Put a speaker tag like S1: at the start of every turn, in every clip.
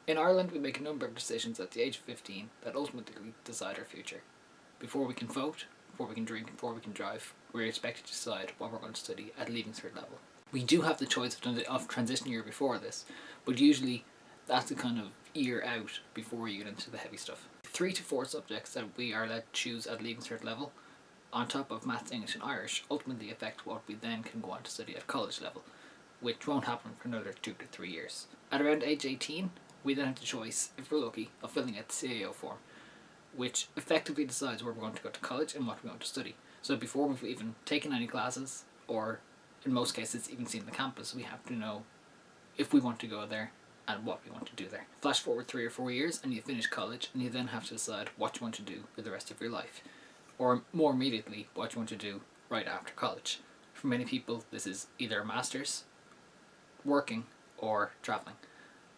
S1: In Ireland, we make a number of decisions at the age of 15 that ultimately decide our future. Before we can vote, before we can drink, before we can drive, we're expected to decide what we're going to study at Leaving Cert level. We do have the choice of transition year before this, but usually that's the kind of year out before you get into the heavy stuff. 3 to 4 subjects that we are allowed to choose at Leaving Cert level, on top of Maths, English and Irish, ultimately affect what we then can go on to study at college level, which won't happen for another 2 to 3 years. At around age 18, we then have the choice, if we're lucky, of filling out the CAO form, which effectively decides where we're going to go to college and what we're going to study. So before we've even taken any classes, or in most cases even seen the campus, we have to know if we want to go there and what we want to do there. Flash forward 3 or 4 years and you finish college, and you then have to decide what you want to do for the rest of your life, or more immediately, what you want to do right after college. For many people, this is either a master's, working, or travelling.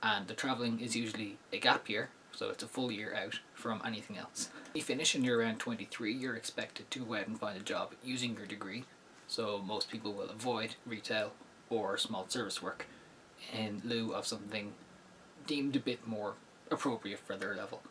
S1: And the travelling is usually a gap year, so it's a full year out from anything else. When you finish and you're around 23, you're expected to go out and find a job using your degree, so most people will avoid retail or small service work in lieu of something deemed a bit more appropriate for their level.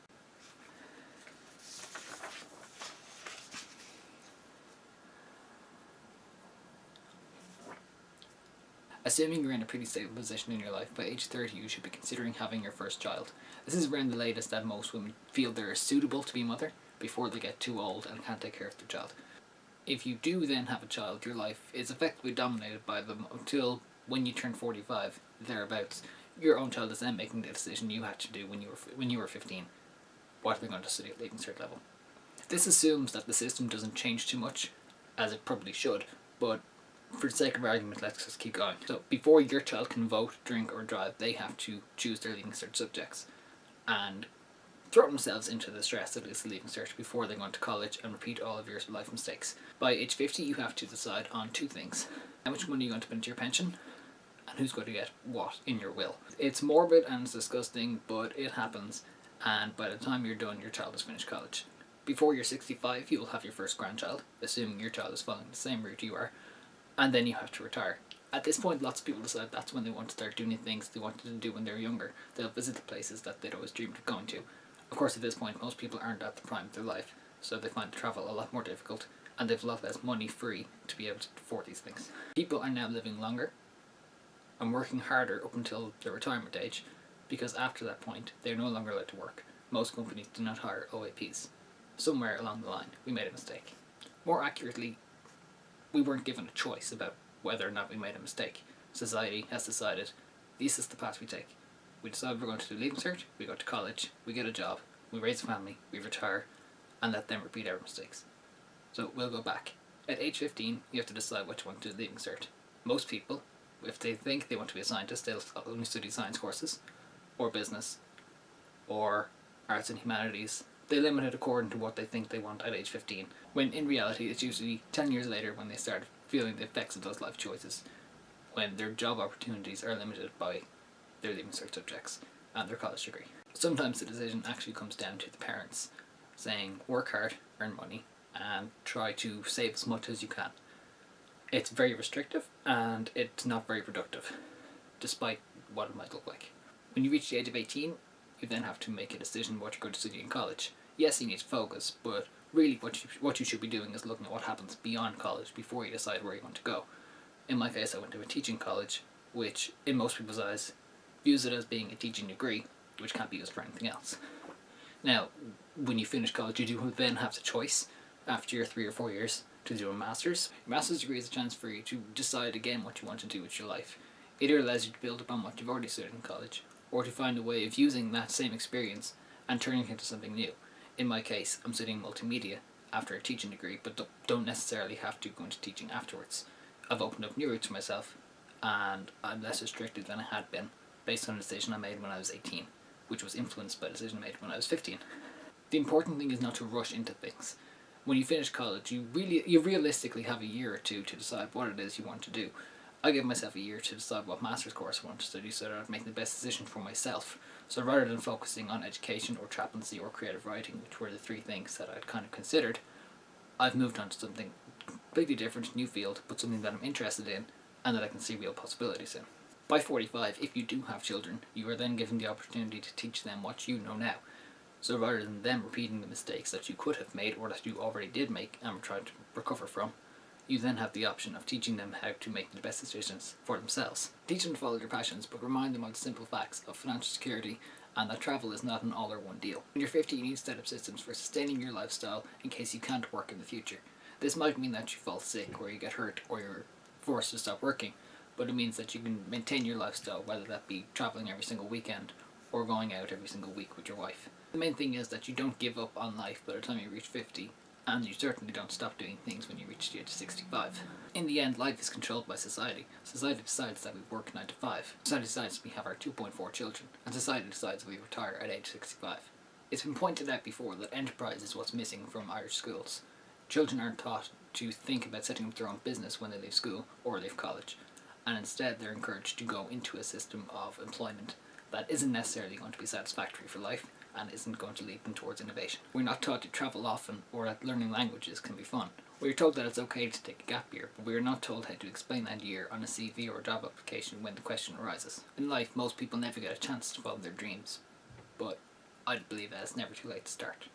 S1: Assuming you're in a pretty stable position in your life, by age 30 you should be considering having your first child. This is around the latest that most women feel they're suitable to be a mother before they get too old and can't take care of their child. If you do then have a child, your life is effectively dominated by them until when you turn 45, thereabouts. Your own child is then making the decision you had to do when you were 15. What are they going to study at Leaving Cert level? This assumes that the system doesn't change too much, as it probably should, but for the sake of argument, let's just keep going. So before your child can vote, drink or drive, they have to choose their Leaving Cert subjects and throw themselves into the stress of this Leaving Cert before they go into college and repeat all of your life mistakes. By age 50 you have to decide on 2 things. How much money you're going to put into your pension, and who's going to get what in your will. It's morbid and it's disgusting, but it happens, and by the time you're done, your child has finished college. Before you're 65, you will have your first grandchild, assuming your child is following the same route you are, and then you have to retire. At this point, lots of people decide that's when they want to start doing the things they wanted to do when they were younger. They'll visit the places that they'd always dreamed of going to. Of course, at this point, most people aren't at the prime of their life, so they find travel a lot more difficult, and they've a lot less money free to be able to afford these things. People are now living longer and working harder up until their retirement age, because after that point, they're no longer allowed to work. Most companies do not hire OAPs. Somewhere along the line, we made a mistake. More accurately, we weren't given a choice about whether or not we made a mistake. Society has decided this is the path we take. We decide we're going to do Leaving Cert, we go to college, we get a job, we raise a family, we retire, and let them repeat our mistakes. So we'll go back. At age 15, you have to decide what you want to do Leaving Cert. Most people, if they think they want to be a scientist, they'll only study science courses, or business, or arts and humanities. They limit it according to what they think they want at age 15, when in reality it's usually 10 years later when they start feeling the effects of those life choices, when their job opportunities are limited by their Leaving Cert subjects and their college degree. Sometimes the decision actually comes down to the parents saying, work hard, earn money, and try to save as much as you can. It's very restrictive and it's not very productive, despite what it might look like. When you reach the age of 18, you then have to make a decision what you're going to study in college. Yes, you need to focus, but really what you should be doing is looking at what happens beyond college before you decide where you want to go. In my case, I went to a teaching college, which in most people's eyes views it as being a teaching degree, which can't be used for anything else. Now, when you finish college, you do then have the choice, after your 3 or 4 years, to do a master's. Your master's degree is a chance for you to decide again what you want to do with your life. It either allows you to build upon what you've already studied in college, or to find a way of using that same experience and turning it into something new. In my case, I'm studying multimedia after a teaching degree, but don't necessarily have to go into teaching afterwards. I've opened up new routes for myself, and I'm less restricted than I had been, based on a decision I made when I was 18, which was influenced by a decision I made when I was 15. The important thing is not to rush into things. When you finish college, you realistically have a year or two to decide what it is you want to do. I gave myself a year to decide what master's course I want to study so that I'd make the best decision for myself. So rather than focusing on education or chaplaincy or creative writing, which were the 3 things that I'd kind of considered, I've moved on to something completely different, new field, but something that I'm interested in and that I can see real possibilities in. By 45, if you do have children, you are then given the opportunity to teach them what you know now. So rather than them repeating the mistakes that you could have made or that you already did make and were trying to recover from, you then have the option of teaching them how to make the best decisions for themselves. Teach them to follow their passions, but remind them of the simple facts of financial security and that travel is not an all or one deal. When you're 50, you need to set up systems for sustaining your lifestyle in case you can't work in the future. This might mean that you fall sick or you get hurt or you're forced to stop working, but it means that you can maintain your lifestyle, whether that be traveling every single weekend or going out every single week with your wife. The main thing is that you don't give up on life by the time you reach 50, and you certainly don't stop doing things when you reach the age of 65. In the end, life is controlled by society. Society decides that we work 9 to 5. Society decides we have our 2.4 children, and society decides we retire at age 65. It's been pointed out before that enterprise is what's missing from Irish schools. Children aren't taught to think about setting up their own business when they leave school or leave college, and instead they're encouraged to go into a system of employment that isn't necessarily going to be satisfactory for life and isn't going to lead them towards innovation. We're not taught to travel often or that learning languages can be fun. We're told that it's okay to take a gap year, but we are not told how to explain that year on a CV or a job application when the question arises. In life, most people never get a chance to follow their dreams, but I believe that it's never too late to start.